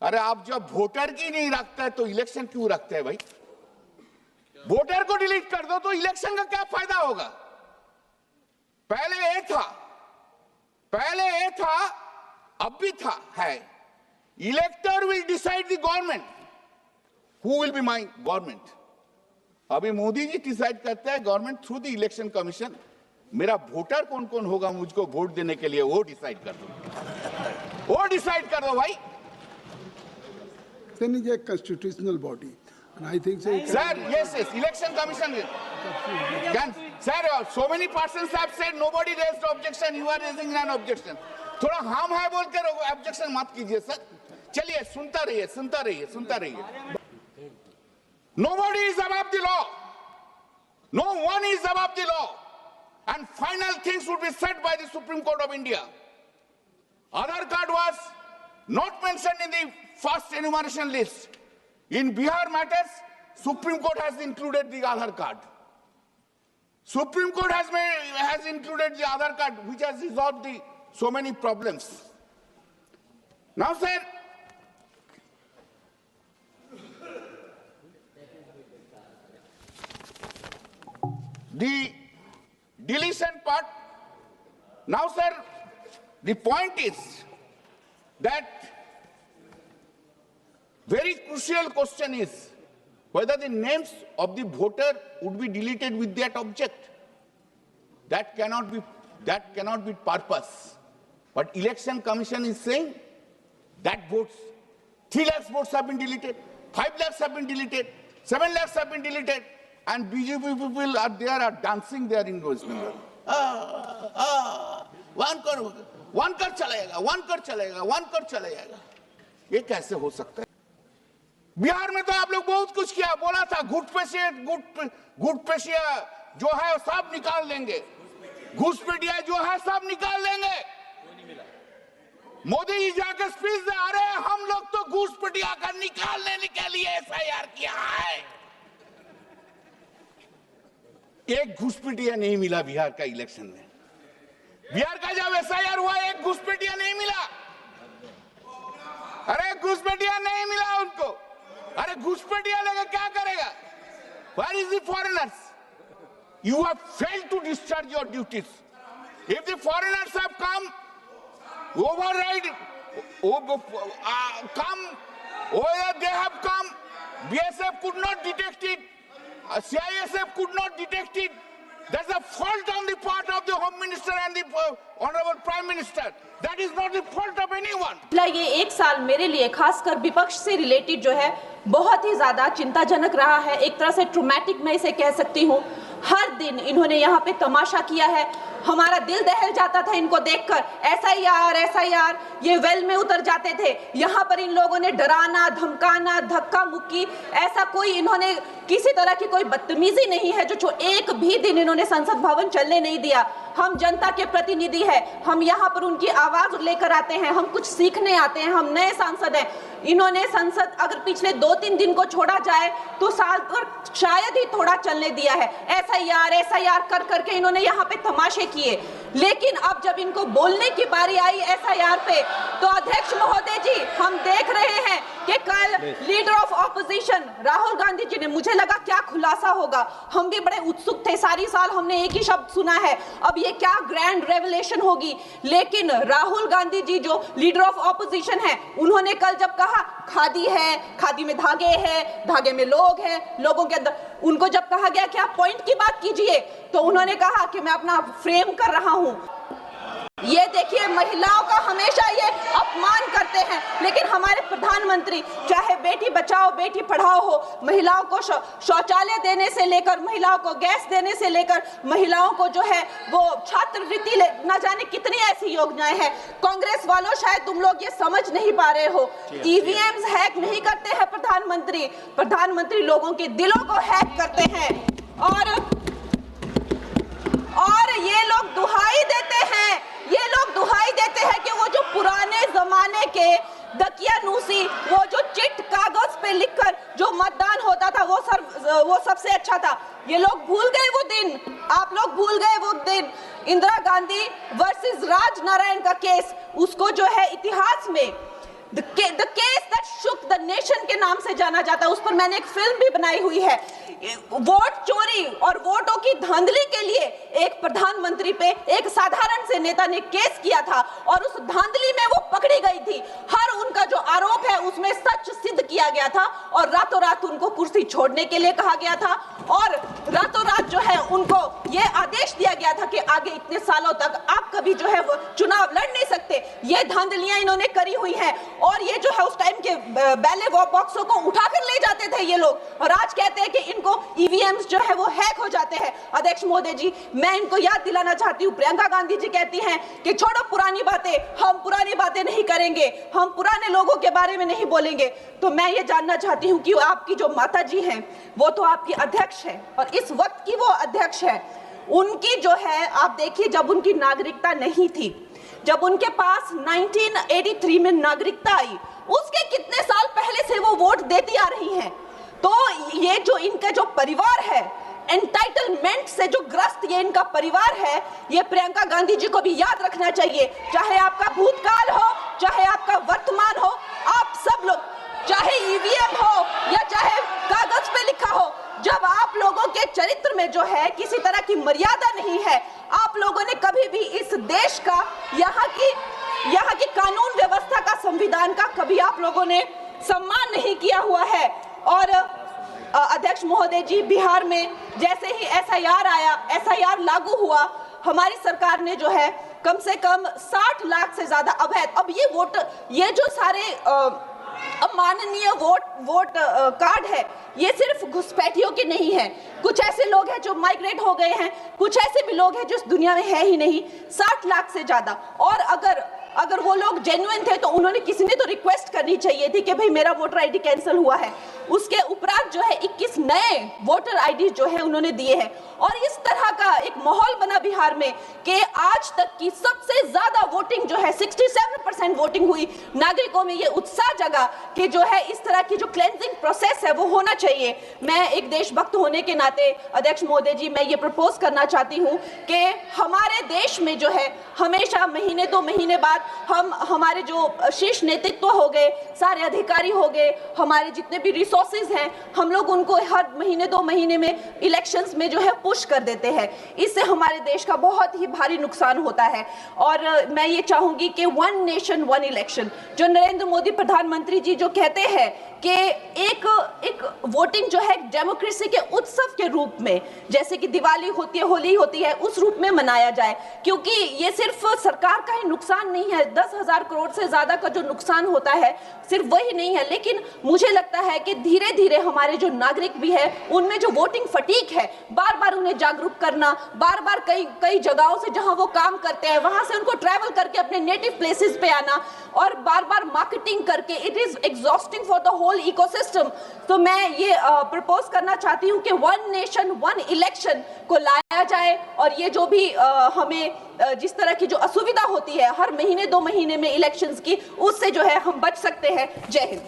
अरे आप जब वोटर की नहीं रखता है तो इलेक्शन क्यों रखते हैं भाई? वोटर को डिलीट कर दो तो इलेक्शन का क्या फायदा होगा? पहले ये था, अब भी था, है। इलेक्टर will decide the government, who will be my government. अभी मोदी जी डिसाइड करते हैं government through the election commission. मेरा वोटर कौन कौन होगा मुझको वोट देने के लिए, वो डिसाइड कर दो, वो डिसाइड कर दो भाई। Then is a constitutional body, and I think so. Sir, yes, election commission. Sir, so many persons have said nobody raised objection. You are raising an objection. थोड़ा हम है बोल कर ऑब्जेक्शन मत कीजिए सर। चलिए सुनता रहिए। Nobody is above the law. No one is above the law. And final things would be said by the Supreme Court of India. Aadhaar card was not mentioned in the first enumeration list. In Bihar matters, Supreme Court has included the Aadhaar card. Supreme Court has included the Aadhaar card, which has resolved so many problems. Now, sir, the deletion part. Now, sir, the point is that very crucial question is whether the names of the voter would be deleted with that object. That cannot be purpose. But Election Commission is saying that votes, 3 lakhs votes have been deleted, 5 lakhs have been deleted, 7 lakhs have been deleted, and BJP people are there, are dancing there in West Bengal. One कर चला जाएगा, ये कैसे हो सकता है? बिहार में तो आप लोग बहुत कुछ किया, बोला था घुसपैठिया जो है सब निकाल देंगे, घुसपैठिया जो है सब निकाल देंगे। मोदी जी जाकर स्पीच दे आ रहे हैं, हम लोग तो घुसपैठिया का निकालने के लिए एफआईआर किया है। एक घुसपैठिया नहीं मिला बिहार का इलेक्शन में। बिहार का जब एसआईआर हुआ एक घुसपैठिया नहीं मिला। अरे घुसपैठिया नहीं मिला उनको। अरे घुसपैठिया लेकर क्या करेगा? Where is the foreigners? You have failed to discharge your duties. If the foreigners have come, override, they have come, BSF could not detect it, CISF could not detect it. There's a fault on the part of the Home Minister and the Honorable Prime Minister. That is not the fault of anyone. ये एक साल मेरे लिए खासकर विपक्ष से related जो है बहुत ही ज्यादा चिंताजनक रहा है। एक तरह से ट्रॉमेटिक मैं इसे कह सकती हूँ। हर दिन इन्होंने यहाँ पे तमाशा किया है। हमारा दिल दहल जाता था इनको देखकर। एसआईआर ये वेल में उतर जाते थे। यहाँ पर इन लोगों ने डराना, धमकाना, धक्का मुक्की, ऐसा कोई इन्होंने किसी तरह की कोई बदतमीजी नहीं है जो एक भी दिन इन्होंने संसद भवन चलने नहीं दिया। हम जनता के प्रतिनिधि हैं, हम यहाँ पर उनकी आवाज लेकर आते हैं, हम कुछ सीखने आते हैं, हम नए सांसद हैं। इन्होंने संसद अगर पिछले 2-3 दिन को छोड़ा जाए तो साल पर शायद ही थोड़ा चलने दिया है। एसआईआर कर करके इन्होंने यहाँ पे तमाशे किए। लेकिन अब जब इनको बोलने की बारी आई एसआईआर पे तो अध्यक्ष महोदय जी, हम देख रहे हैं कि कल leader of opposition Rahul Gandhi ji ने, मुझे लगा क्या खुलासा होगा, हम भी बड़े उत्सुक थे। सारी साल हमने एक ही शब्द सुना है, अब ये क्या ग्रैंड रेवलेशन होगी। लेकिन राहुल गांधी जी जो लीडर ऑफ ऑपोजिशन है, उन्होंने कल जब कहा खादी है, खादी में धागे हैं, धागे में लोग हैं, लोगों के अंदर, उनको जब कहा गया कि आप पॉइंट की बात कीजिए तो उन्होंने कहा कि मैं अपना फ्रेम कर रहा हूं। ये देखिए, महिलाओं का हमेशा ये अपमान करते हैं, लेकिन हमारे प्रधानमंत्री चाहे बेटी बचाओ बेटी पढ़ाओ हो, महिलाओं को शौचालय देने से लेकर, महिलाओं को गैस देने से लेकर, महिलाओं को जो है वो छात्रवृत्ति, न जाने कितनी ऐसी योजनाएं हैं। कांग्रेस वालों, शायद तुम लोग ये समझ नहीं पा रहे हो, ईवीएम्स हैक नहीं करते हैं प्रधानमंत्री लोगों के दिलों को हैक करते हैं। और ये लोग दुहाई देते हैं कि वो जो पुराने जमाने के दकियानूसी, वो जो चिट कागज पे लिखकर जो मतदान होता था वो सबसे अच्छा था। ये लोग भूल गए वो दिन, आप लोग भूल गए वो दिन। इंदिरा गांधी वर्सेस राज नारायण का केस, उसको जो है इतिहास में the case that नेशन के नाम से जाना जाता है। उस पर मैंने एक फिल्म भी बनाई हुई है। वोट चोरी और वोटों की धांधली के लिए एक प्रधानमंत्री पे एक साधारण से नेता ने केस किया था और उस धांधली में वो पकड़ी गई थी। हर उनका जो आरोप है उसमें सच सिद्ध किया गया था और रातों रात उनको कुर्सी छोड़ने के लिए कहा गया था और रातों रात जो है उनको ये आदेश दिया गया था कि आगे इतने सालों तक आप कभी जो है वो चुनाव लड़ नहीं सकते। ये धांधलियां इन्होंने करी हुई हैं और ये जो है उस टाइम के बैलेट बॉक्सों को उठाकर ले जाते थे ये लोग और आज कहते हैं कि इनको ईवीएम्स जो है वो हैक हो जाते हैं। अध्यक्ष महोदय जी, मैं इनको याद दिलाना चाहती हूँ, प्रियंका गांधी जी कहती हैं कि छोड़ो पुरानी बातें, हम पुरानी बातें नहीं करेंगे, हम पुराने लोगों के बारे में नहीं बोलेंगे। तो मैं ये जानना चाहती हूँ कि आपकी जो माता जी हैं वो तो आपकी अध्यक्ष है और इस वक्त की वो अध्यक्ष है। उनकी जो है आप देखिए, जब उनकी नागरिकता नहीं थी, जब उनके पास 1983 में नागरिकता आई, उसके कितने साल पहले से वो वोट देती आ रही हैं। तो ये जो इनका जो परिवार है, एंटाइटलमेंट से जो ग्रस्त ये इनका परिवार है, ये प्रियंका गांधी जी को भी याद रखना चाहिए। चाहे आपका भूतकाल हो, चाहे आपका वर्तमान हो, आप सब लोग, चाहे ईवीएम हो या चाहे कागज पे लिखा हो, जब आप लोगों के चरित्र में जो है किसी तरह की मर्यादा नहीं है, आप लोगों ने कभी भी इस देश का, यहाँ की कानून व्यवस्था का, संविधान का कभी आप लोगों ने सम्मान नहीं किया हुआ है। और अध्यक्ष महोदय जी, बिहार में जैसे ही एसआईआर आया, एसआईआर लागू हुआ, हमारी सरकार ने जो है कम से कम 60 लाख से ज्यादा अवैध, अब ये वोट, ये जो सारे अमाननीय वोट कार्ड है, ये सिर्फ घुसपैठियों के नहीं है। कुछ ऐसे लोग हैं जो माइग्रेट हो गए हैं, कुछ ऐसे भी लोग हैं जो इस दुनिया में है ही नहीं। 60 लाख से ज्यादा। और अगर वो लोग जेन्युइन थे तो उन्होंने, किसी ने तो रिक्वेस्ट करनी चाहिए थी कि भाई मेरा वोटर आईडी कैंसिल हुआ है। उसके उपरांत जो है 21 नए वोटर आईडी जो है उन्होंने दिए हैं और इस तरह का एक माहौल बना बिहार में कि आज तक की सबसे ज्यादा वोटिंग जो है 67% वोटिंग हुई। नागरिकों में ये उत्साह जगा कि जो है इस तरह की जो क्लेंजिंग प्रोसेस है वो होना चाहिए। मैं एक देशभक्त होने के नाते अध्यक्ष महोदय जी, मैं ये प्रपोज करना चाहती हूँ कि हमारे देश में जो है हमेशा महीने 2 महीने बाद हमारे जो शीर्ष नेतृत्व हो गए, सारे अधिकारी हो गए, हमारे जितने भी रिसोर्सेज हैं, हम लोग उनको हर महीने 2 महीने में इलेक्शंस में जो है पुश कर देते हैं। इससे हमारे देश का बहुत ही भारी नुकसान होता है। और मैं ये चाहूंगी कि 1 नेशन 1 इलेक्शन, जो नरेंद्र मोदी प्रधानमंत्री जी जो कहते हैं कि एक वोटिंग जो है डेमोक्रेसी के उत्सव के रूप में, जैसे कि दिवाली होती है, होली होती है, उस रूप में मनाया जाए। क्योंकि ये सिर्फ सरकार का ही नुकसान नहीं है, 10,000 करोड़ से ज्यादा का जो नुकसान होता है सिर्फ वही नहीं है, लेकिन मुझे लगता है कि धीरे धीरे हमारे जो नागरिक भी है उनमें जो वोटिंग फटीक है, बार बार उन्हें जागरूक करना, बार बार कई जगहों से जहां वो काम करते हैं वहां से उनको ट्रैवल करके अपने नेटिव प्लेसेस पे आना और बार बार मार्केटिंग करके, it is exhausting for the whole ecosystem. तो मैं ये प्रपोज करना चाहती हूँ कि 1 नेशन 1 इलेक्शन को लाया जाए और ये जो भी हमें जिस तरह की जो असुविधा होती है हर महीने 2 महीने में इलेक्शंस की, उससे जो है हम बच सकते हैं। जय हिंद।